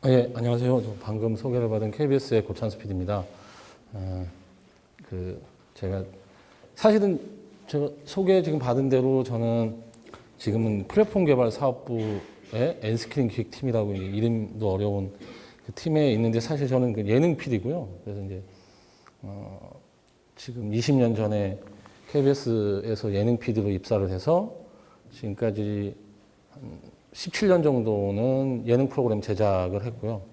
예, 안녕하세요. 저 방금 소개를 받은 KBS의 고찬수 PD입니다. 제가 사실은 제가 소개 지금 받은 대로 저는 지금은 플랫폼 개발 사업부의 엔스크린 기획팀이라고 이름도 어려운 그 팀에 있는데 사실 저는 그 예능 PD고요. 그래서 이제 지금 20년 전에 KBS에서 예능 PD로 입사를 해서 지금까지 17년 정도는 예능 프로그램 제작을 했고요.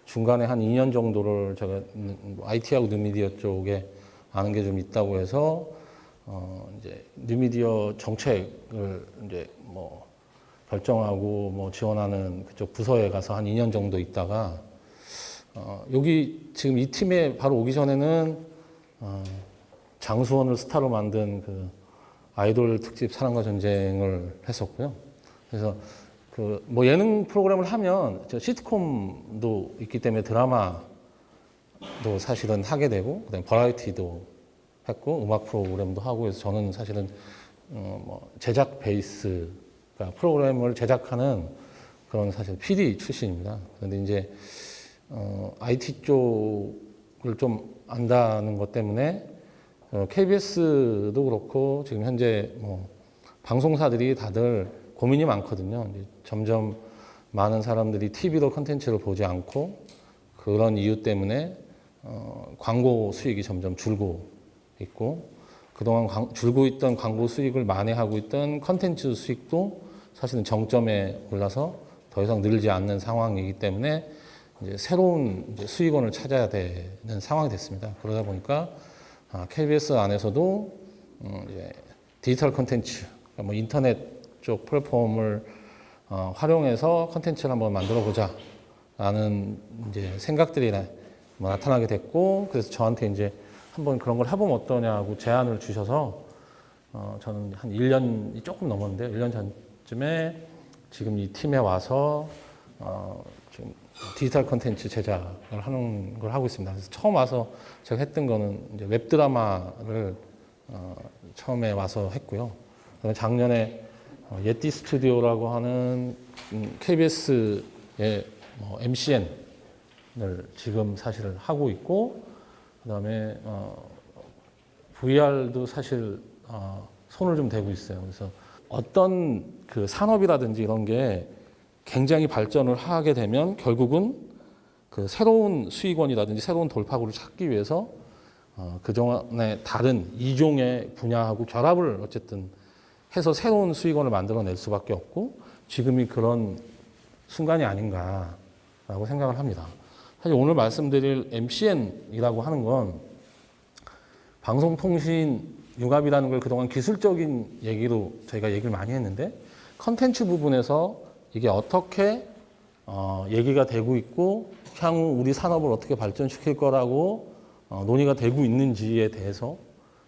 중간에 한 2년 정도를 제가 IT하고 뉴미디어 쪽에 아는 게 좀 있다고 해서 이제 뉴미디어 정책을 이제 뭐 결정하고 뭐 지원하는 그쪽 부서에 가서 한 2년 정도 있다가 여기 지금 이 팀에 바로 오기 전에는 장수원을 스타로 만든 그 아이돌 특집 사랑과 전쟁을 했었고요. 그래서 그 뭐 예능 프로그램을 하면 저 시트콤도 있기 때문에 드라마도 사실은 하게 되고 그다음에 버라이티도 했고 음악 프로그램도 하고 해서 저는 사실은 뭐 제작 베이스 그러니까 프로그램을 제작하는 그런 사실 PD 출신입니다. 그런데 이제 IT 쪽을 좀 안다는 것 때문에 KBS도 그렇고 지금 현재 뭐 방송사들이 다들 고민이 많거든요. 이제 점점 많은 사람들이 TV로 컨텐츠를 보지 않고 그런 이유 때문에 광고 수익이 점점 줄고 있고 그동안 줄고 있던 광고 수익을 만회하고 있던 컨텐츠 수익도 사실은 정점에 올라서 더 이상 늘지 않는 상황이기 때문에 이제 새로운 이제 수익원을 찾아야 되는 상황이 됐습니다. 그러다 보니까 KBS 안에서도 이제 디지털 컨텐츠, 그러니까 뭐 인터넷 쪽 플랫폼을 활용해서 컨텐츠를 한번 만들어 보자라는 이제 생각들이 뭐 나타나게 됐고 그래서 저한테 이제 한번 그런 걸 해보면 어떠냐고 제안을 주셔서 저는 한 1년이 조금 넘었는데 1년 전쯤에 지금 이 팀에 와서 지금 디지털 컨텐츠 제작을 하는 걸 하고 있습니다. 그래서 처음 와서 제가 했던 거는 이제 웹드라마를 처음에 와서 했고요. 그다음에 작년에 예티 스튜디오라고 하는 KBS의 뭐 MCN을 지금 사실 하고 있고 그다음에 VR도 사실 손을 좀 대고 있어요. 그래서 어떤 그 산업이라든지 이런 게 굉장히 발전을 하게 되면 결국은 그 새로운 수익원이라든지 새로운 돌파구를 찾기 위해서 그동안의 다른 이종의 분야하고 결합을 어쨌든 해서 새로운 수익원을 만들어낼 수밖에 없고 지금이 그런 순간이 아닌가라고 생각을 합니다. 사실 오늘 말씀드릴 MCN이라고 하는 건 방송통신 융합이라는 걸 그동안 기술적인 얘기로 저희가 얘기를 많이 했는데 컨텐츠 부분에서 이게 어떻게 얘기가 되고 있고 향후 우리 산업을 어떻게 발전시킬 거라고 논의가 되고 있는지에 대해서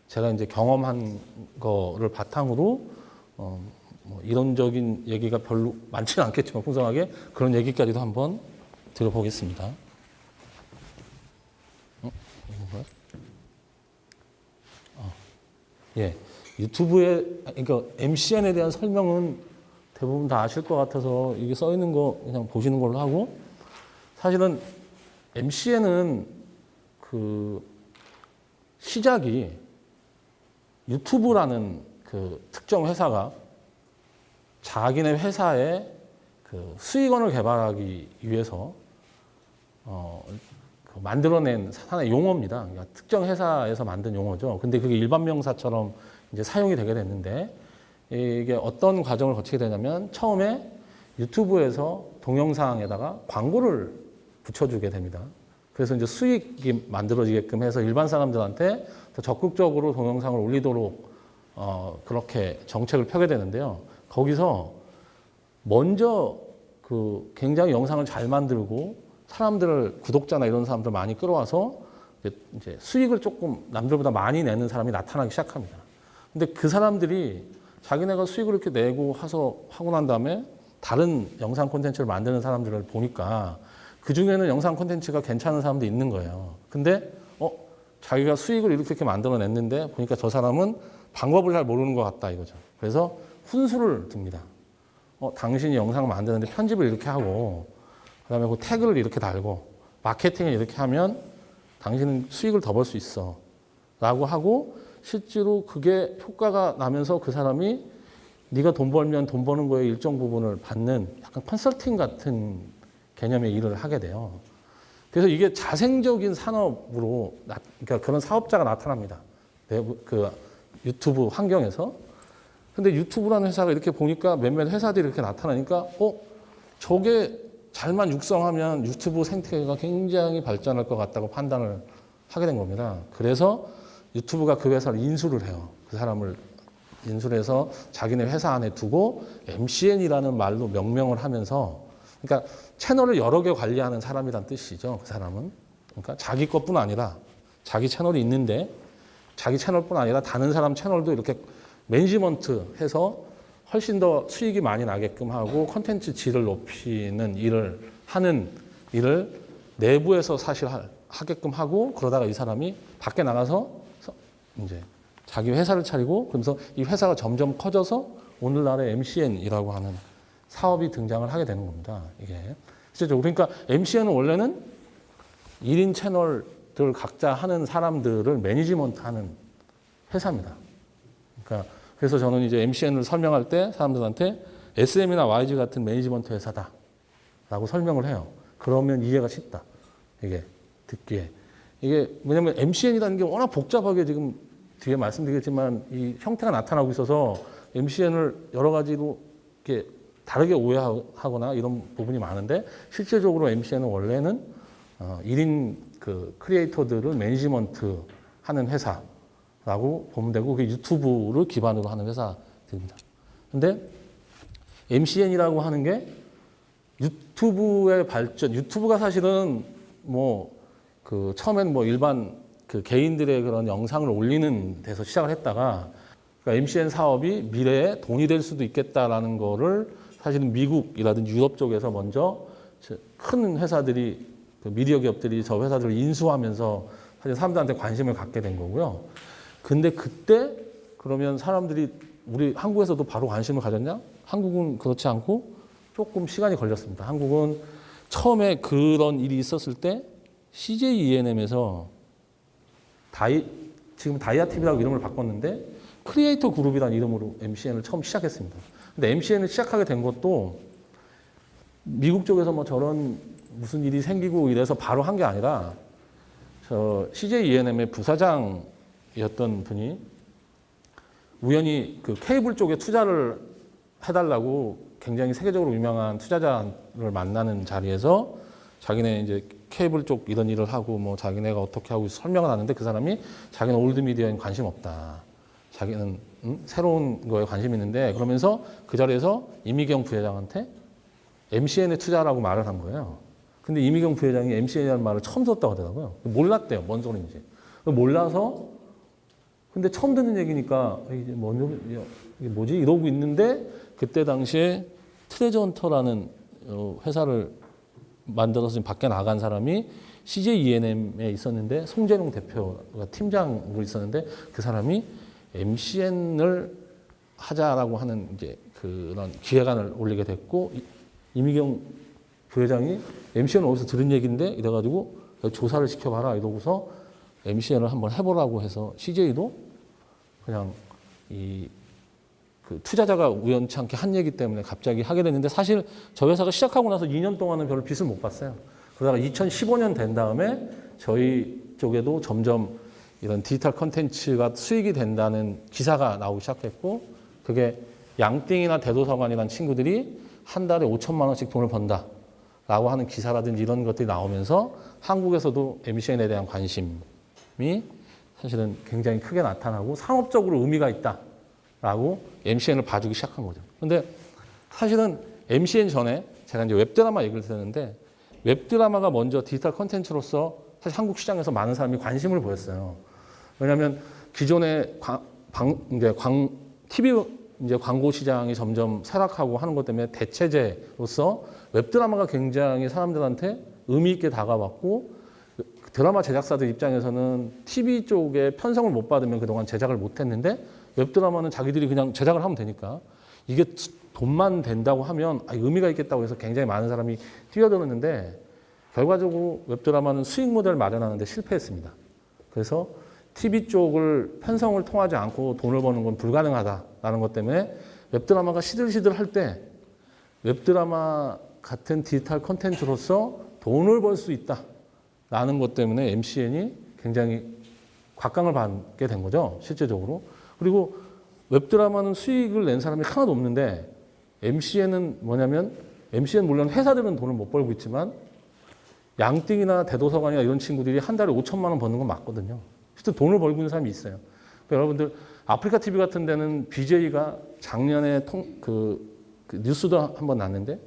제가 이제 경험한 거를 바탕으로 뭐 이론적인 얘기가 별로 많지는 않겠지만 풍성하게 그런 얘기까지도 한번 들어보겠습니다. 예, 유튜브에 그러니까 MCN에 대한 설명은 대부분 다 아실 것 같아서 이게 써 있는 거 그냥 보시는 걸로 하고 사실은 MCN은 그 시작이 유튜브라는 그 특정 회사가 자기네 회사의 그 수익원을 개발하기 위해서 그 만들어낸 하나의 용어입니다. 그러니까 특정 회사에서 만든 용어죠. 근데 그게 일반 명사처럼 이제 사용이 되게 됐는데 이게 어떤 과정을 거치게 되냐면 처음에 유튜브에서 동영상에다가 광고를 붙여주게 됩니다. 그래서 이제 수익이 만들어지게끔 해서 일반 사람들한테 더 적극적으로 동영상을 올리도록 그렇게 정책을 펴게 되는데요. 거기서 먼저 그 굉장히 영상을 잘 만들고 사람들을 구독자나 이런 사람들 많이 끌어와서 이제 수익을 조금 남들보다 많이 내는 사람이 나타나기 시작합니다. 근데 그 사람들이 자기네가 수익을 이렇게 내고 하고 난 다음에 다른 영상 콘텐츠를 만드는 사람들을 보니까 그 중에는 영상 콘텐츠가 괜찮은 사람도 있는 거예요. 근데 자기가 수익을 이렇게 만들어냈는데 보니까 저 사람은 방법을 잘 모르는 것 같다 이거죠. 그래서 훈수를 둡니다. 당신이 영상을 만드는데 편집을 이렇게 하고 그다음에 그 태그를 이렇게 달고 마케팅을 이렇게 하면 당신은 수익을 더 벌 수 있어 라고 하고 실제로 그게 효과가 나면서 그 사람이 네가 돈 벌면 돈 버는 거에 일정 부분을 받는 약간 컨설팅 같은 개념의 일을 하게 돼요. 그래서 이게 자생적인 산업으로 그러니까 그런 사업자가 나타납니다. 그 유튜브 환경에서. 근데 유튜브라는 회사가 이렇게 보니까 몇몇 회사들이 이렇게 나타나니까 저게 잘만 육성하면 유튜브 생태계가 굉장히 발전할 것 같다고 판단을 하게 된 겁니다. 그래서 유튜브가 그 회사를 인수를 해요. 그 사람을 인수를 해서 자기네 회사 안에 두고 MCN이라는 말로 명명을 하면서 그러니까 채널을 여러 개 관리하는 사람이란 뜻이죠. 그 사람은. 그러니까 자기 것뿐 아니라 자기 채널이 있는데 자기 채널뿐 아니라 다른 사람 채널도 이렇게 매니지먼트 해서 훨씬 더 수익이 많이 나게끔 하고 콘텐츠 질을 높이는 일을 하는 일을 내부에서 사실 하게끔 하고 그러다가 이 사람이 밖에 나가서 이제 자기 회사를 차리고 그러면서 이 회사가 점점 커져서 오늘날의 MCN이라고 하는 사업이 등장을 하게 되는 겁니다. 이게 실제적으로 그러니까 MCN은 원래는 1인 채널들 각자 하는 사람들을 매니지먼트하는 회사입니다. 그러니까 그래서 저는 이제 MCN을 설명할 때 사람들한테 SM이나 YG 같은 매니지먼트 회사다라고 설명을 해요. 그러면 이해가 쉽다. 이게 듣기에. 이게 왜냐면 MCN이라는 게 워낙 복잡하게 지금 뒤에 말씀드리겠지만 이 형태가 나타나고 있어서 MCN을 여러 가지로 이렇게 다르게 오해하거나 이런 부분이 많은데 실제적으로 MCN은 원래는 1인 그 크리에이터들을 매니지먼트 하는 회사라고 보면 되고 그게 유튜브를 기반으로 하는 회사들입니다. 근데 MCN이라고 하는 게 유튜브의 발전, 유튜브가 사실은 그 처음엔 일반 그 개인들의 그런 영상을 올리는 데서 시작을 했다가 그러니까 MCN 사업이 미래에 돈이 될 수도 있겠다라는 거를 사실은 미국이라든지 유럽 쪽에서 먼저 큰 회사들이 그 미디어 기업들이 저 회사들을 인수하면서 사실 사람들한테 관심을 갖게 된 거고요. 근데 그때 그러면 사람들이 우리 한국에서도 바로 관심을 가졌냐? 한국은 그렇지 않고 조금 시간이 걸렸습니다. 한국은 처음에 그런 일이 있었을 때 CJ ENM에서 지금 다이아TV라고 이름을 바꿨는데 크리에이터 그룹이라는 이름으로 MCN을 처음 시작했습니다. 근데 MCN을 시작하게 된 것도 미국 쪽에서 저런 무슨 일이 생기고 이래서 바로 한 게 아니라 저 CJ ENM의 부사장이었던 분이 우연히 그 케이블 쪽에 투자를 해달라고 굉장히 세계적으로 유명한 투자자를 만나는 자리에서 자기네 이제 케이블 쪽 이런 일을 하고 자기네가 어떻게 하고 설명을 하는데 그 사람이 자기는 올드 미디어에 관심 없다. 자기는 새로운 거에 관심 있는데 그러면서 그 자리에서 이미경 부회장한테 MCN에 투자라고 말을 한 거예요. 근데 이미경 부회장이 MCN이라는 말을 처음 듣었다고 하더라고요. 몰랐대요. 뭔 소리인지. 몰라서 근데 처음 듣는 얘기니까 이게 뭐지? 이러고 있는데 그때 당시에 트레저 헌터라는 회사를 만들어서 지금 밖에 나간 사람이 CJ ENM에 있었는데 송재룡 대표가 팀장으로 있었는데 그 사람이 MCN을 하자라고 하는 이제 그런 기획안을 올리게 됐고 이미경 부회장이 MCN은 어디서 들은 얘기인데 이래가지고 조사를 시켜봐라 이러고서 MCN을 한번 해보라고 해서 CJ도 그냥 그 투자자가 우연치 않게 한 얘기 때문에 갑자기 하게 됐는데 사실 저 회사가 시작하고 나서 2년 동안은 별로 빚을 못 봤어요. 그러다가 2015년 된 다음에 저희 쪽에도 점점 이런 디지털 콘텐츠가 수익이 된다는 기사가 나오기 시작했고 그게 양띵이나 대도서관이라는 친구들이 한 달에 5천만 원씩 돈을 번다라고 하는 기사라든지 이런 것들이 나오면서 한국에서도 MCN에 대한 관심이 사실은 굉장히 크게 나타나고 상업적으로 의미가 있다라고 MCN을 봐주기 시작한 거죠. 근데 사실은 MCN 전에 제가 이제 웹드라마 얘기를 드렸는데 웹드라마가 먼저 디지털 콘텐츠로서 사실 한국 시장에서 많은 사람이 관심을 보였어요. 왜냐하면 기존의 TV 이제 광고 시장이 점점 쇠락하고 하는 것 때문에 대체제로서 웹드라마가 굉장히 사람들한테 의미 있게 다가왔고 드라마 제작사들 입장에서는 TV 쪽에 편성을 못 받으면 그동안 제작을 못 했는데 웹드라마는 자기들이 그냥 제작을 하면 되니까 이게 돈만 된다고 하면 의미가 있겠다고 해서 굉장히 많은 사람이 뛰어들었는데 결과적으로 웹드라마는 수익 모델을 마련하는데 실패했습니다. 그래서 TV 쪽을 편성을 통하지 않고 돈을 버는 건 불가능하다라는 것 때문에 웹드라마가 시들시들 할 때 웹드라마 같은 디지털 콘텐츠로서 돈을 벌 수 있다라는 것 때문에 MCN이 굉장히 곽강을 받게 된 거죠, 실제적으로. 그리고 웹드라마는 수익을 낸 사람이 하나도 없는데 MCN은 뭐냐면 MCN 물론 회사들은 돈을 못 벌고 있지만 양띵이나 대도서관이나 이런 친구들이 한 달에 5천만 원 버는 건 맞거든요. 실제 돈을 벌고 있는 사람이 있어요. 그러니까 여러분들 아프리카 TV 같은 데는 BJ가 작년에 그 뉴스도 한번 났는데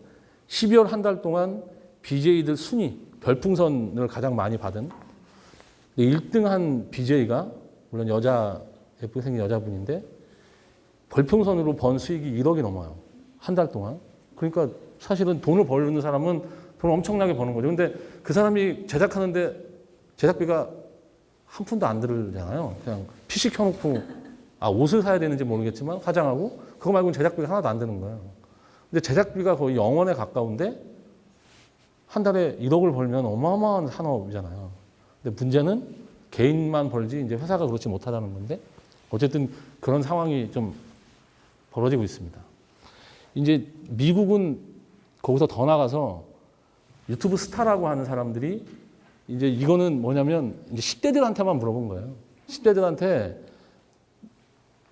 12월 한 달 동안 BJ들 순위 별풍선을 가장 많이 받은 1등한 BJ가 물론 예쁘게 생긴 여자분인데 별풍선으로 번 수익이 1억이 넘어요. 한 달 동안. 그러니까 사실은 돈을 벌는 사람은 돈을 엄청나게 버는 거죠. 근데 그 사람이 제작하는데 제작비가 한 푼도 안 들잖아요. 그냥 PC 켜놓고 옷을 사야 되는지 모르겠지만 화장하고 그거 말고는 제작비가 하나도 안 드는 거예요. 근데 제작비가 거의 0원에 가까운데 한 달에 1억을 벌면 어마어마한 산업이잖아요. 근데 문제는 개인만 벌지 이제 회사가 그렇지 못하다는 건데 어쨌든 그런 상황이 좀 벌어지고 있습니다. 이제 미국은 거기서 더 나가서 유튜브 스타라고 하는 사람들이 이제 이거는 뭐냐면 이제 10대들한테만 물어본 거예요. 10대들한테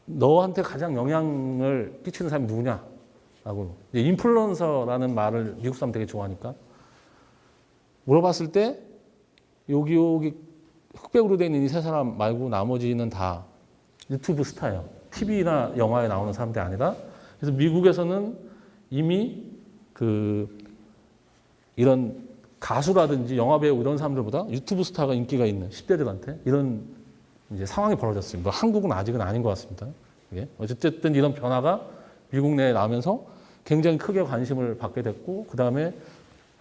너한테 가장 영향을 끼치는 사람이 누구냐라고. 이제 인플루언서라는 말을 미국 사람 되게 좋아하니까 물어봤을 때 여기 흑백으로 돼 있는 이 세 사람 말고 나머지는 다 유튜브 스타예요. TV나 영화에 나오는 사람들이 아니라. 그래서 미국에서는 이미 이런 가수라든지 영화배우 이런 사람들보다 유튜브 스타가 인기가 있는 10대들한테 이런 이제 상황이 벌어졌습니다. 한국은 아직은 아닌 것 같습니다. 어쨌든 이런 변화가 미국 내에 나면서 굉장히 크게 관심을 받게 됐고, 그 다음에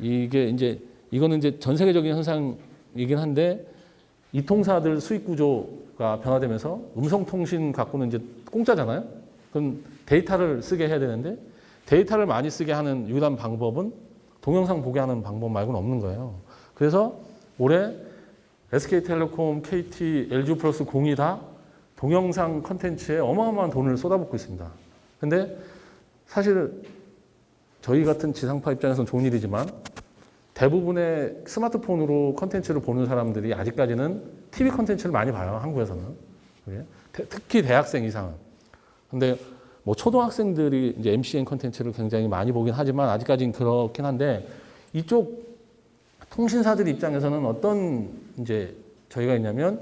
이거는 이제 전 세계적인 현상이긴 한데, 이통사들 수익 구조가 변화되면서 음성통신 갖고는 이제 공짜잖아요. 그럼 데이터를 쓰게 해야 되는데, 데이터를 많이 쓰게 하는 유일한 방법은 동영상 보게 하는 방법 말고는 없는 거예요. 그래서 올해 SK텔레콤, KT, LG+, 공이 다 동영상 콘텐츠에 어마어마한 돈을 쏟아붓고 있습니다. 근데 사실 저희 같은 지상파 입장에서는 좋은 일이지만 대부분의 스마트폰으로 콘텐츠를 보는 사람들이 아직까지는 TV 콘텐츠를 많이 봐요, 한국에서는. 특히 대학생 이상은. 근데 뭐 초등학생들이 이제 MCN 콘텐츠를 굉장히 많이 보긴 하지만 아직까지는 그렇긴 한데, 이쪽 통신사들 입장에서는 어떤 이제 저희가 있냐면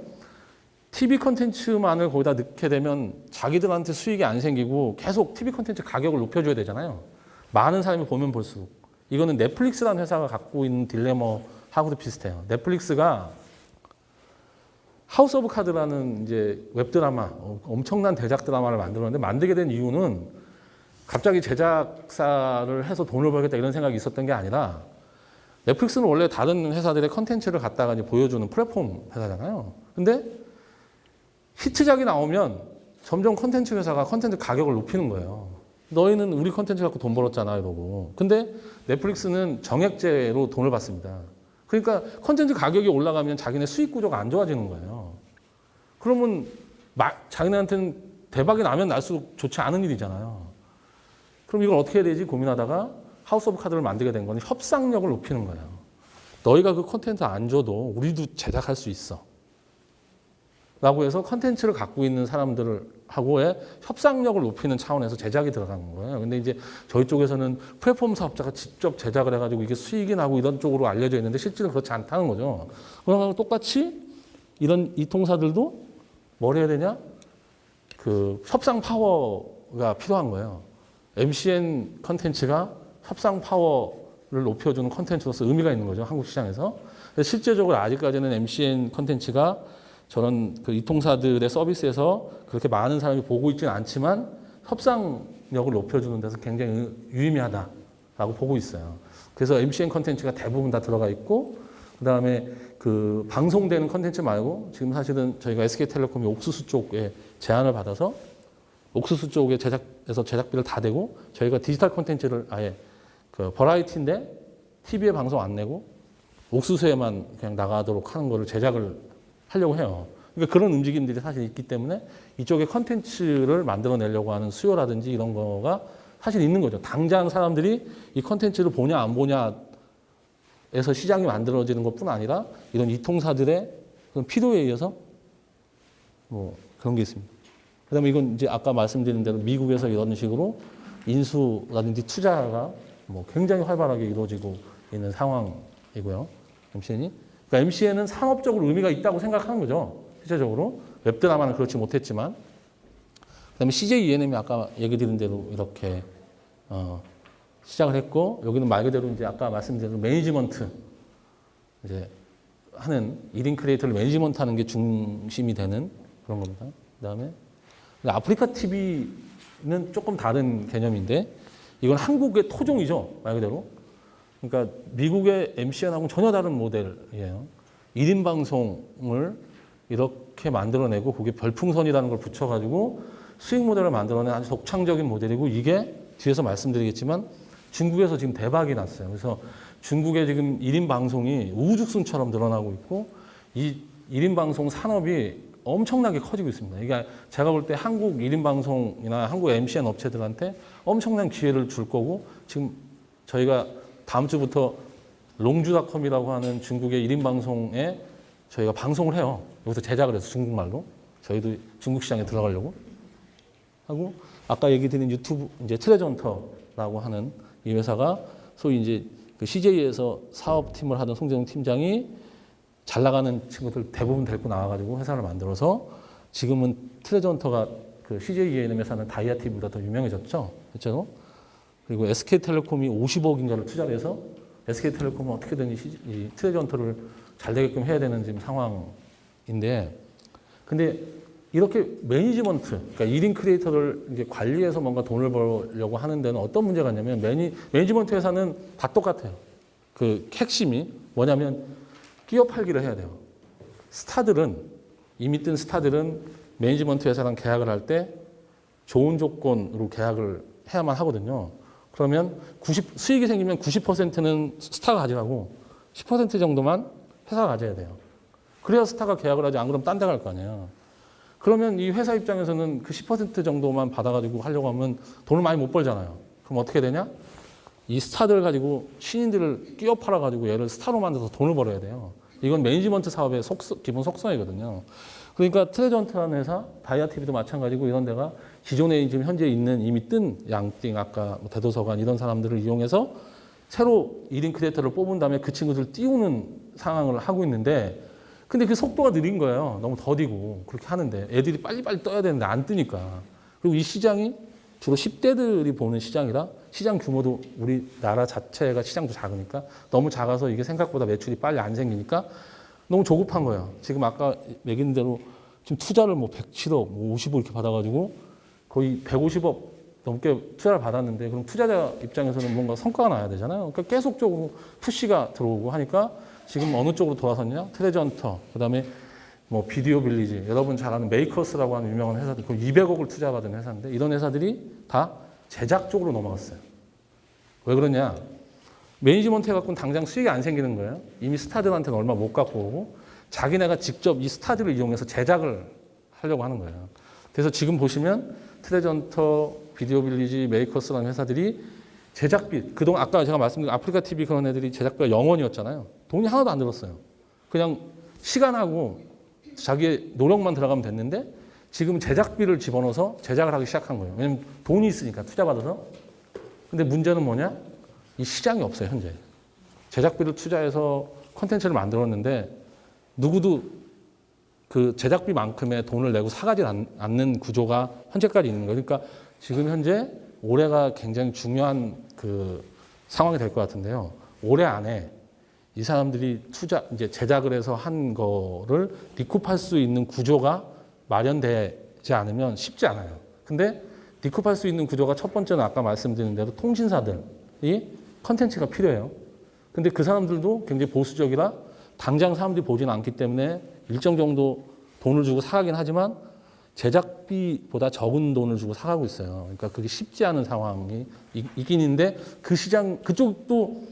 TV 콘텐츠만을 거기다 넣게 되면 자기들한테 수익이 안 생기고 계속 TV 콘텐츠 가격을 높여줘야 되잖아요. 많은 사람이 보면 볼수록. 이거는 넷플릭스라는 회사가 갖고 있는 딜레마하고도 비슷해요. 넷플릭스가 하우스 오브 카드라는 이제 웹드라마, 엄청난 대작 드라마를 만들었는데, 만들게 된 이유는 갑자기 제작사를 해서 돈을 벌겠다 이런 생각이 있었던 게 아니라, 넷플릭스는 원래 다른 회사들의 컨텐츠를 갖다가 이제 보여주는 플랫폼 회사잖아요. 근데 히트작이 나오면 점점 컨텐츠 회사가 컨텐츠 가격을 높이는 거예요. 너희는 우리 컨텐츠 갖고 돈 벌었잖아 이러고. 근데 넷플릭스는 정액제로 돈을 받습니다. 그러니까 컨텐츠 가격이 올라가면 자기네 수익 구조가 안 좋아지는 거예요. 그러면 자기네한테는 대박이 나면 날수록 좋지 않은 일이잖아요. 그럼 이걸 어떻게 해야 되지 고민하다가 하우스 오브 카드를 만들게 된 건 협상력을 높이는 거예요. 너희가 그 컨텐츠 안 줘도 우리도 제작할 수 있어. 라고 해서 컨텐츠를 갖고 있는 사람들하고의 협상력을 높이는 차원에서 제작이 들어가는 거예요. 근데 이제 저희 쪽에서는 플랫폼 사업자가 직접 제작을 해가지고 이게 수익이 나고 이런 쪽으로 알려져 있는데 실제는 그렇지 않다는 거죠. 그러면 똑같이 이런 이통사들도 뭘 해야 되냐? 그 협상 파워가 필요한 거예요. MCN 컨텐츠가 협상 파워를 높여주는 컨텐츠로서 의미가 있는 거죠. 한국 시장에서. 실제적으로 아직까지는 MCN 컨텐츠가 저런 그 이통사들의 서비스에서 그렇게 많은 사람이 보고 있지는 않지만 협상력을 높여주는 데서 굉장히 유의미하다라고 보고 있어요. 그래서 MCN 컨텐츠가 대부분 다 들어가 있고, 그 다음에 그 방송되는 컨텐츠 말고 지금 사실은 저희가 SK텔레콤이 옥수수 쪽에 제안을 받아서 옥수수 쪽에 제작에서 제작비를 다 대고 저희가 디지털 콘텐츠를 아예 그 버라이티인데 TV에 방송 안 내고 옥수수에만 그냥 나가도록 하는 거를 제작을 하려고 해요. 그러니까 그런 움직임들이 사실 있기 때문에 이쪽에 콘텐츠를 만들어내려고 하는 수요라든지 이런 거가 사실 있는 거죠. 당장 사람들이 이 콘텐츠를 보냐 안 보냐에서 시장이 만들어지는 것뿐 아니라 이런 이통사들의 그런 필요에 의해서 뭐 그런 게 있습니다. 그다음에 이건 이제 아까 말씀드린 대로 미국에서 이런 식으로 인수라든지 투자가 뭐 굉장히 활발하게 이루어지고 있는 상황이고요. MCN이. 그러니까 MCN은 산업적으로 의미가 있다고 생각하는 거죠. 실제적으로. 웹드라마는 그렇지 못했지만. 그다음에 CJ ENM이 아까 얘기 드린 대로 이렇게 시작을 했고, 여기는 말 그대로 이제 아까 말씀드린 대로 매니지먼트 이제 하는 1인 크리에이터를 매니지먼트 하는 게 중심이 되는 그런 겁니다. 그다음에 아프리카 TV는 조금 다른 개념인데 이건 한국의 토종이죠. 말 그대로. 그러니까 미국의 MCN하고는 전혀 다른 모델이에요. 1인 방송을 이렇게 만들어내고 그게 별풍선이라는 걸 붙여가지고 수익 모델을 만들어낸 아주 독창적인 모델이고 이게 뒤에서 말씀드리겠지만 중국에서 지금 대박이 났어요. 그래서 중국의 지금 1인 방송이 우후죽순처럼 늘어나고 있고 이 1인 방송 산업이 엄청나게 커지고 있습니다. 이게 제가 볼 때 한국 1인 방송이나 한국 MCN 업체들한테 엄청난 기회를 줄 거고 지금 저희가 다음 주부터 롱주닷컴이라고 하는 중국의 1인 방송에 저희가 방송을 해요. 여기서 제작을 해서 중국말로. 저희도 중국 시장에 들어가려고 하고 아까 얘기 드린 유튜브 이제 트레저헌터라고 하는 이 회사가 소위 이제 그 CJ에서 사업팀을 하던 송재용 팀장이 잘 나가는 친구들 대부분 데리고 나와가지고 회사를 만들어서 지금은 트레저헌터가 그 CJ ENM 회사는 다이아TV보다 더 유명해졌죠. 그렇죠? 그리고 SK텔레콤이 50억인가를 투자를 해서 SK텔레콤은 어떻게든 이 트레저헌터를 잘 되게끔 해야 되는 지금 상황인데 근데 이렇게 매니지먼트, 그러니까 1인 크리에이터를 이제 관리해서 뭔가 돈을 벌려고 하는 데는 어떤 문제가 있냐면 매니지먼트 회사는 다 똑같아요. 그 핵심이 뭐냐면 끼어 팔기를 해야 돼요. 스타들은 이미 뜬 스타들은 매니지먼트 회사랑 계약을 할 때 좋은 조건으로 계약을 해야만 하거든요. 그러면 수익이 생기면 90%는 스타가 가져가고 10% 정도만 회사가 가져야 돼요. 그래야 스타가 계약을 하지 안 그러면 딴 데 갈 거 아니에요. 그러면 이 회사 입장에서는 그 10% 정도만 받아가지고 하려고 하면 돈을 많이 못 벌잖아요. 그럼 어떻게 되냐? 이 스타들을 가지고 신인들을 끼워 팔아가지고 얘를 스타로 만들어서 돈을 벌어야 돼요. 이건 매니지먼트 사업의 기본 속성이거든요. 그러니까 트레저헌터라는 회사, 다이아TV도 마찬가지고 이런 데가 기존에 지금 현재 있는 이미 뜬 양띵, 아까 뭐 대도서관 이런 사람들을 이용해서 새로 1인 크리에이터를 뽑은 다음에 그 친구들을 띄우는 상황을 하고 있는데 근데 그 속도가 느린 거예요. 너무 더디고 그렇게 하는데 애들이 빨리빨리 떠야 되는데 안 뜨니까. 그리고 이 시장이 주로 10대들이 보는 시장이라 시장 규모도 우리나라 자체가 시장도 작으니까 너무 작아서 이게 생각보다 매출이 빨리 안 생기니까 너무 조급한 거예요. 지금 아까 얘기한 대로 지금 투자를 뭐 107억, 뭐 50억 이렇게 받아가지고 거의 150억 넘게 투자를 받았는데 그럼 투자자 입장에서는 뭔가 성과가 나야 되잖아요. 그러니까 계속적으로 푸시가 들어오고 하니까 지금 어느 쪽으로 돌아섰냐? 트레저헌터, 그다음에 뭐 비디오 빌리지, 여러분 잘 아는 메이커스라고 하는 유명한 회사들, 200억을 투자받은 회사인데 이런 회사들이 다 제작 쪽으로 넘어갔어요. 왜 그러냐? 매니지먼트 해갖고는 당장 수익이 안 생기는 거예요. 이미 스타들한테는 얼마 못 갖고 오고 자기네가 직접 이 스타들을 이용해서 제작을 하려고 하는 거예요. 그래서 지금 보시면 트레저헌터, 비디오 빌리지, 메이커스라는 회사들이 제작비, 그동안 아까 제가 말씀드린 아프리카 TV 그런 애들이 제작비가 0원이었잖아요. 돈이 하나도 안 들었어요. 그냥 시간하고 자기의 노력만 들어가면 됐는데 지금 제작비를 집어넣어서 제작을 하기 시작한 거예요. 왜냐면 돈이 있으니까 투자받아서. 근데 문제는 뭐냐? 이 시장이 없어요, 현재. 제작비를 투자해서 콘텐츠를 만들었는데 누구도 그 제작비만큼의 돈을 내고 사가지 않는 구조가 현재까지 있는 거예요. 그러니까 지금 현재 올해가 굉장히 중요한 그 상황이 될 것 같은데요. 올해 안에 이 사람들이 이제 제작을 해서 한 거를 리쿱할 수 있는 구조가 마련되지 않으면 쉽지 않아요. 근데 리쿱할 수 있는 구조가 첫 번째는 아까 말씀드린 대로 통신사들이 컨텐츠가 필요해요. 근데 그 사람들도 굉장히 보수적이라 당장 사람들이 보지는 않기 때문에 일정 정도 돈을 주고 사가긴 하지만 제작비보다 적은 돈을 주고 사가고 있어요. 그러니까 그게 쉽지 않은 상황이 있긴 있는데 그 시장 그쪽도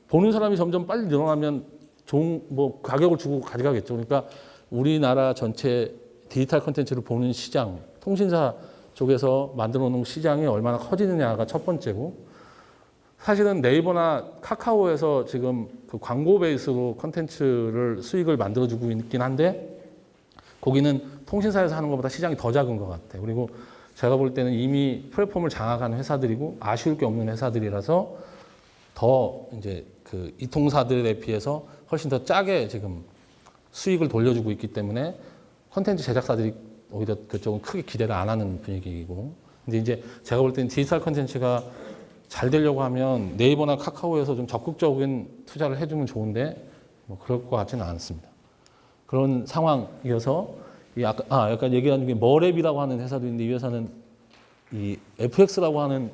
보는 사람이 점점 빨리 늘어나면 좋은 뭐 가격을 주고 가져가겠죠. 그러니까 우리나라 전체 디지털 콘텐츠를 보는 시장, 통신사 쪽에서 만들어 놓은 시장이 얼마나 커지느냐가 첫 번째고, 사실은 네이버나 카카오에서 지금 그 광고 베이스로 콘텐츠를 수익을 만들어주고 있긴 한데 거기는 통신사에서 하는 것보다 시장이 더 작은 것 같아요. 그리고 제가 볼 때는 이미 플랫폼을 장악한 회사들이고 아쉬울 게 없는 회사들이라서 더 이제 그 이통사들에 비해서 훨씬 더 짜게 지금 수익을 돌려주고 있기 때문에 콘텐츠 제작사들이 오히려 그쪽은 크게 기대를 안 하는 분위기이고, 근데 이제 제가 볼 때는 디지털 콘텐츠가 잘 되려고 하면 네이버나 카카오에서 좀 적극적인 투자를 해주면 좋은데 뭐 그럴 것 같지는 않습니다. 그런 상황이어서 약간 얘기하는 게 머랩이라고 하는 회사도 있는데 이 회사는 이 FX라고 하는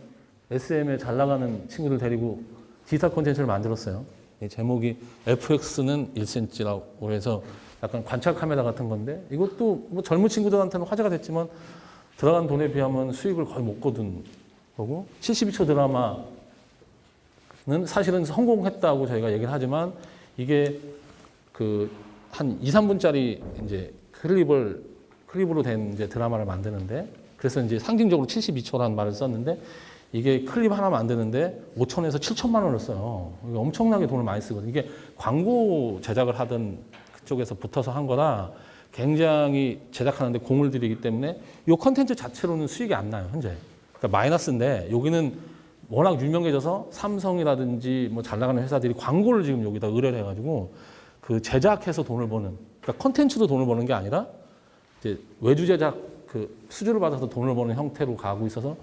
SM에 잘 나가는 친구들 데리고 디지털 콘텐츠를 만들었어요. 제목이 FX는 1cm라고 해서 약간 관찰 카메라 같은 건데 이것도 뭐 젊은 친구들한테는 화제가 됐지만 들어간 돈에 비하면 수익을 거의 못 거둔 거고, 72초 드라마는 사실은 성공했다고 저희가 얘기를 하지만 이게 그 한 2, 3분짜리 이제 클립으로 된 이제 드라마를 만드는데, 그래서 이제 상징적으로 72초라는 말을 썼는데 이게 클립 하나 만드는데 5천에서 7천만 원을 써요. 이게 엄청나게 돈을 많이 쓰거든요. 이게 광고 제작을 하던 그쪽에서 붙어서 한 거라 굉장히 제작하는데 공을 들이기 때문에 이 컨텐츠 자체로는 수익이 안 나요, 현재. 그러니까 마이너스인데 여기는 워낙 유명해져서 삼성이라든지 뭐 잘 나가는 회사들이 광고를 지금 여기다 의뢰를 해가지고 그 제작해서 돈을 버는, 그러니까 컨텐츠도 돈을 버는 게 아니라 이제 외주 제작 그 수주를 받아서 돈을 버는 형태로 가고 있어서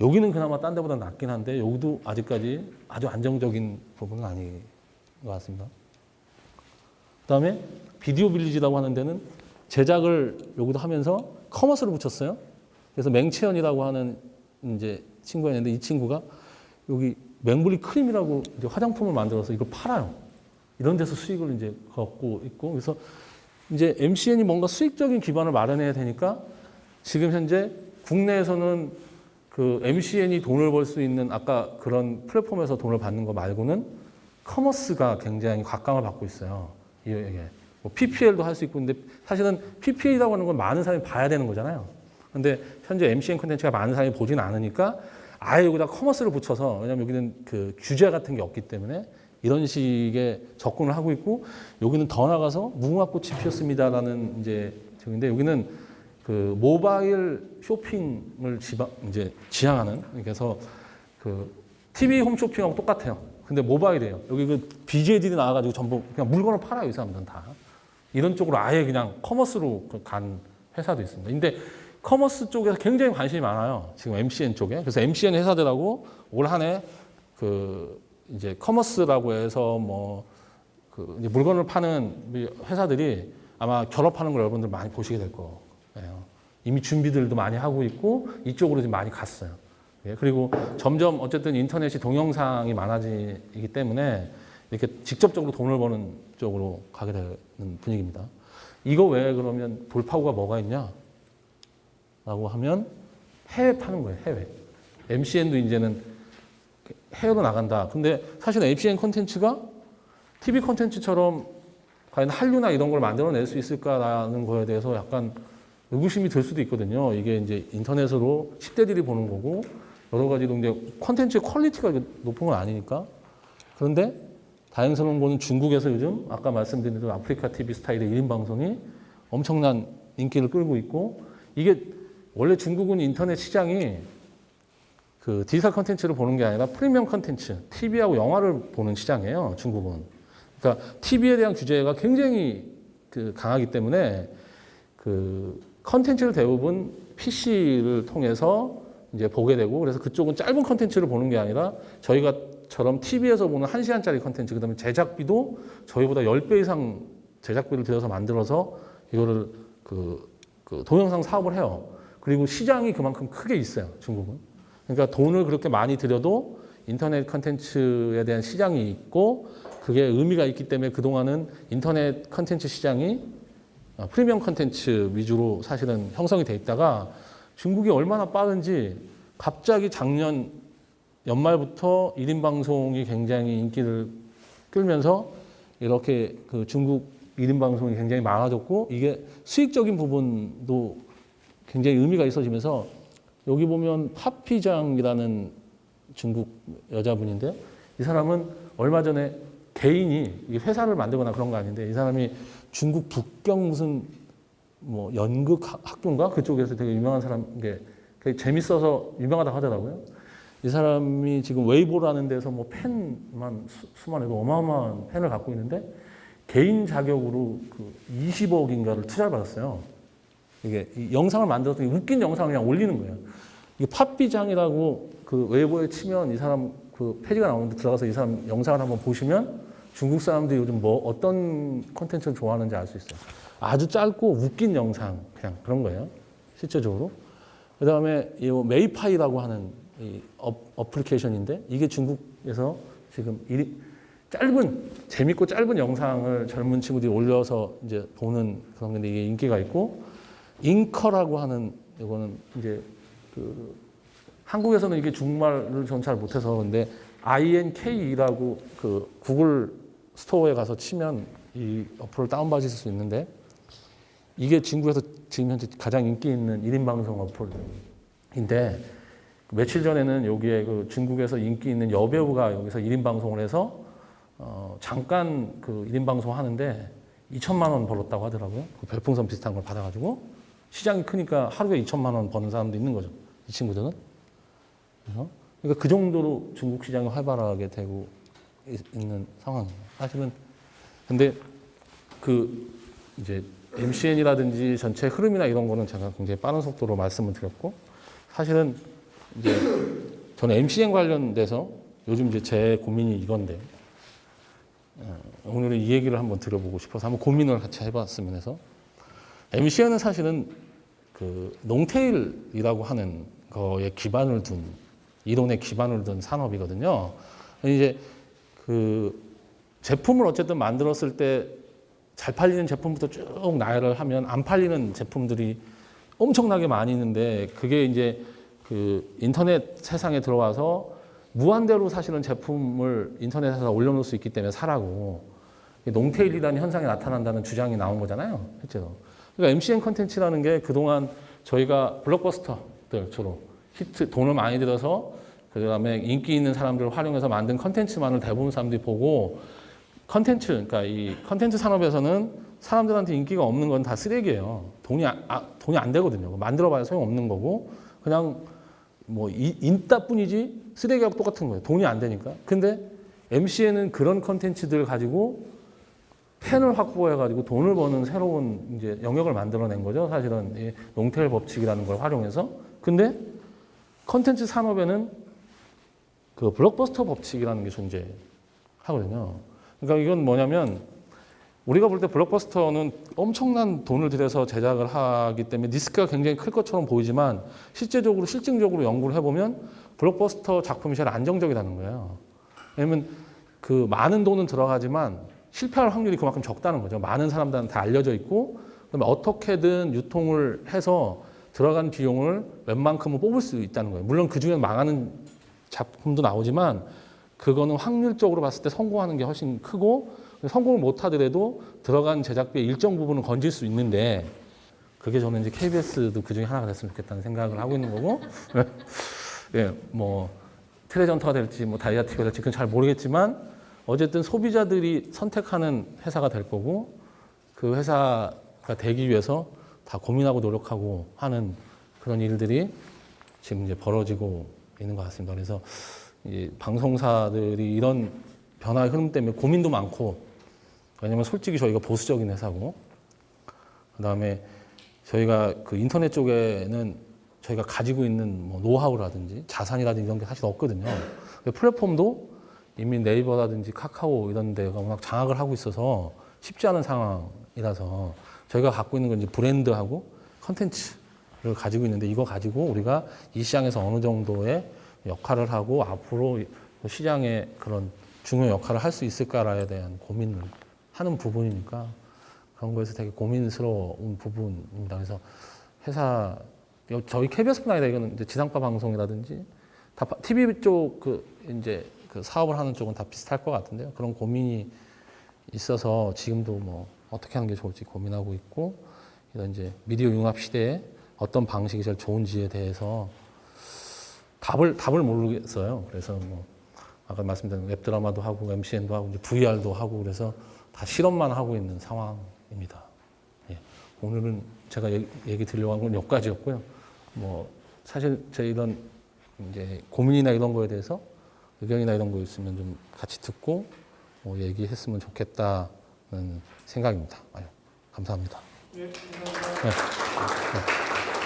여기는 그나마 딴 데보다 낫긴 한데 여기도 아직까지 아주 안정적인 부분은 아닌 것 같습니다. 그다음에 비디오 빌리지라고 하는 데는 제작을 여기도 하면서 커머스를 붙였어요. 그래서 맹채연이라고 하는 이제 친구가 있는데 이 친구가 여기 맹블리 크림이라고 이제 화장품을 만들어서 이걸 팔아요. 이런 데서 수익을 이제 걷고 있고, 그래서 이제 MCN이 뭔가 수익적인 기반을 마련해야 되니까 지금 현재 국내에서는 그 MCN이 돈을 벌 수 있는 아까 그런 플랫폼에서 돈을 받는 거 말고는 커머스가 굉장히 각광을 받고 있어요. 이게 뭐 PPL도 할 수 있고, 근데 사실은 PPL이라고 하는 건 많은 사람이 봐야 되는 거잖아요. 근데 현재 MCN 콘텐츠가 많은 사람이 보지는 않으니까 아예 여기다 커머스를 붙여서, 왜냐면 여기는 그 규제 같은 게 없기 때문에 이런 식의 접근을 하고 있고, 여기는 더 나가서 무궁화꽃이 피었습니다라는 이제 저인데 여기는 그 모바일 쇼핑을 이제 지향하는, 그래서 그 TV 홈쇼핑하고 똑같아요. 근데 모바일이에요. 여기 그 BJ들이 나와가지고 전부 그냥 물건을 팔아요, 이 사람들은 다. 이런 쪽으로 아예 그냥 커머스로 간 회사도 있습니다. 근데 커머스 쪽에서 굉장히 관심이 많아요, 지금 MCN 쪽에. 그래서 MCN 회사들하고 올 한 해 그 이제 커머스라고 해서 뭐 그 물건을 파는 회사들이 아마 결합하는 걸 여러분들 많이 보시게 될 거예요. 이미 준비들도 많이 하고 있고 이쪽으로 지금 많이 갔어요. 그리고 점점 어쨌든 인터넷이 동영상이 많아지기 때문에 이렇게 직접적으로 돈을 버는 쪽으로 가게 되는 분위기입니다. 이거 외에 그러면 돌파구가 뭐가 있냐? 라고 하면 해외 파는 거예요, 해외. MCN도 이제는 해외로 나간다. 근데 사실 MCN 콘텐츠가 TV 콘텐츠처럼 과연 한류나 이런 걸 만들어낼 수 있을까라는 거에 대해서 약간 의구심이 들 수도 있거든요. 이게 이제 인터넷으로 10대들이 보는 거고 여러 가지로 이제 콘텐츠의 퀄리티가 높은 건 아니니까. 그런데 다행스러운 거는 중국에서 요즘 아까 말씀드린 대로 아프리카 TV 스타일의 1인 방송이 엄청난 인기를 끌고 있고, 이게 원래 중국은 인터넷 시장이 그 디지털 콘텐츠를 보는 게 아니라 프리미엄 콘텐츠, TV하고 영화를 보는 시장이에요, 중국은. 그러니까 TV에 대한 규제가 굉장히 그 강하기 때문에 그 콘텐츠를 대부분 PC를 통해서 이제 보게 되고, 그래서 그쪽은 짧은 콘텐츠를 보는 게 아니라 저희가처럼 TV에서 보는 1시간짜리 콘텐츠, 그다음에 제작비도 저희보다 10배 이상 제작비를 들여서 만들어서 이거를 그 동영상 사업을 해요. 그리고 시장이 그만큼 크게 있어요, 중국은. 그러니까 돈을 그렇게 많이 들여도 인터넷 콘텐츠에 대한 시장이 있고 그게 의미가 있기 때문에 그동안은 인터넷 콘텐츠 시장이 프리미엄 컨텐츠 위주로 사실은 형성이 돼 있다가 중국이 얼마나 빠른지 갑자기 작년 연말부터 1인 방송이 굉장히 인기를 끌면서 이렇게 그 중국 1인 방송이 굉장히 많아졌고 이게 수익적인 부분도 굉장히 의미가 있어지면서 여기 보면 파피장이라는 중국 여자분인데 이 사람은 얼마 전에 개인이 회사를 만들거나 그런 거 아닌데 이 사람이 중국 북경 무슨 뭐 연극 학교인가 그쪽에서 되게 유명한 사람 게 되게 재밌어서 유명하다고 하더라고요. 이 사람이 지금 웨이보라는 데서 뭐 팬만 수만 해도 어마어마한 팬을 갖고 있는데 개인 자격으로 그 20억인가를 투자를 받았어요. 이게 영상을 만들었더니 웃긴 영상을 그냥 올리는 거예요. 이게 팟비장이라고 그 웨이보에 치면 이 사람 그 페이지가 나오는데 들어가서 이 사람 영상을 한번 보시면 중국 사람들이 요즘 뭐 어떤 콘텐츠를 좋아하는지 알 수 있어요. 아주 짧고 웃긴 영상 그냥 그런 거예요. 실제적으로. 그 다음에 이 메이파이라고 하는 이 어플리케이션인데 이게 중국에서 지금 재밌고 짧은 영상을 젊은 친구들이 올려서 이제 보는 그런 건데 이게 인기가 있고 잉커라고 하는 이거는 이제 그 한국에서는 이게 중국말을 전 잘 못해서 근데 INK라고 그 구글 스토어에 가서 치면 이 어플을 다운받으실 수 있는데 이게 중국에서 지금 현재 가장 인기 있는 1인 방송 어플인데 며칠 전에는 여기에 그 중국에서 인기 있는 여배우가 여기서 1인 방송을 해서 잠깐 그 1인 방송 하는데 2천만 원 벌었다고 하더라고요. 그 별풍선 비슷한 걸 받아가지고 시장이 크니까 하루에 2천만 원 버는 사람도 있는 거죠. 이 친구들은. 그러니까 그 정도로 중국 시장이 활발하게 되고 있는 상황이에요. 사실은 근데 그 이제 MCN이라든지 전체 흐름이나 이런 거는 제가 굉장히 빠른 속도로 말씀을 드렸고 사실은 이제 저는 MCN 관련돼서 요즘 이제 제 고민이 이건데 오늘은 이 얘기를 한번 들어보고 싶어서 한번 고민을 같이 해봤으면 해서 MCN은 사실은 그 롱테일이라고 하는 거에 기반을 둔 이론에 기반을 둔 산업이거든요. 이제 그 제품을 어쨌든 만들었을 때 잘 팔리는 제품부터 쭉 나열을 하면 안 팔리는 제품들이 엄청나게 많이 있는데 그게 이제 그 인터넷 세상에 들어와서 무한대로 사실은 제품을 인터넷에서 올려놓을 수 있기 때문에 사라고 롱테일이라는 현상이 나타난다는 주장이 나온 거잖아요. 실제로. 그러니까 MCN 컨텐츠라는 게 그동안 저희가 블록버스터들처럼 히트 돈을 많이 들여서 그다음에 인기 있는 사람들을 활용해서 만든 컨텐츠만을 대부분 사람들이 보고 컨텐츠, 그러니까 이 컨텐츠 산업에서는 사람들한테 인기가 없는 건 다 쓰레기예요. 돈이 안 되거든요. 만들어봐야 소용없는 거고 그냥 뭐 인따뿐이지 쓰레기하고 똑같은 거예요. 돈이 안 되니까. 근데 MCN은 그런 컨텐츠들을 가지고 팬을 확보해가지고 돈을 버는 새로운 이제 영역을 만들어낸 거죠. 사실은 이 롱테일 법칙이라는 걸 활용해서. 근데 컨텐츠 산업에는 그 블록버스터 법칙이라는 게 존재하거든요. 그러니까 이건 뭐냐면 우리가 볼 때 블록버스터는 엄청난 돈을 들여서 제작을 하기 때문에 리스크가 굉장히 클 것처럼 보이지만 실증적으로 연구를 해보면 블록버스터 작품이 제일 안정적이라는 거예요. 왜냐면 그 많은 돈은 들어가지만 실패할 확률이 그만큼 적다는 거죠. 많은 사람들한테 알려져 있고 그다음에 어떻게든 유통을 해서 들어간 비용을 웬만큼은 뽑을 수 있다는 거예요. 물론 그중에 망하는 작품도 나오지만 그거는 확률적으로 봤을 때 성공하는 게 훨씬 크고 성공을 못 하더라도 들어간 제작비의 일정 부분은 건질 수 있는데 그게 저는 이제 KBS도 그중에 하나가 됐으면 좋겠다는 생각을 하고 있는 거고 예, 뭐 트레전터가 될지 뭐 다이아티가 될지 그건 잘 모르겠지만 어쨌든 소비자들이 선택하는 회사가 될 거고 그 회사가 되기 위해서 다 고민하고 노력하고 하는 그런 일들이 지금 이제 벌어지고 있는 것 같습니다. 그래서 이 방송사들이 이런 변화의 흐름 때문에 고민도 많고 왜냐면 솔직히 저희가 보수적인 회사고 그다음에 저희가 그 인터넷 쪽에는 저희가 가지고 있는 뭐 노하우라든지 자산이라든지 이런 게 사실 없거든요. 플랫폼도 이미 네이버라든지 카카오 이런 데가 워낙 장악을 하고 있어서 쉽지 않은 상황이라서 저희가 갖고 있는 건 이제 브랜드하고 컨텐츠를 가지고 있는데 이거 가지고 우리가 이 시장에서 어느 정도의 역할을 하고 앞으로 시장에 그런 중요 역할을 할 수 있을까에 대한 고민을 하는 부분이니까 그런 거에서 되게 고민스러운 부분입니다. 그래서 회사 저희 KBS뿐 아니라 이거는 이제 지상파 방송이라든지 다 TV 쪽 이제 그 사업을 하는 쪽은 다 비슷할 것 같은데요. 그런 고민이 있어서 지금도 뭐 어떻게 하는 게 좋을지 고민하고 있고, 이런 이제 미디어 융합 시대에 어떤 방식이 제일 좋은지에 대해서 답을 모르겠어요. 그래서 뭐 아까 말씀드린 웹드라마도 하고 MCN도 하고 이제 VR도 하고 그래서 다 실험만 하고 있는 상황입니다. 예. 오늘은 제가 얘기 드리려고 한 건 여기까지였고요. 뭐 사실 제 이런 이제 고민이나 이런 거에 대해서 의견이나 이런 거 있으면 좀 같이 듣고 뭐 얘기했으면 좋겠다는 생각입니다. 아유, 감사합니다. 네, 감사합니다. 네. 네.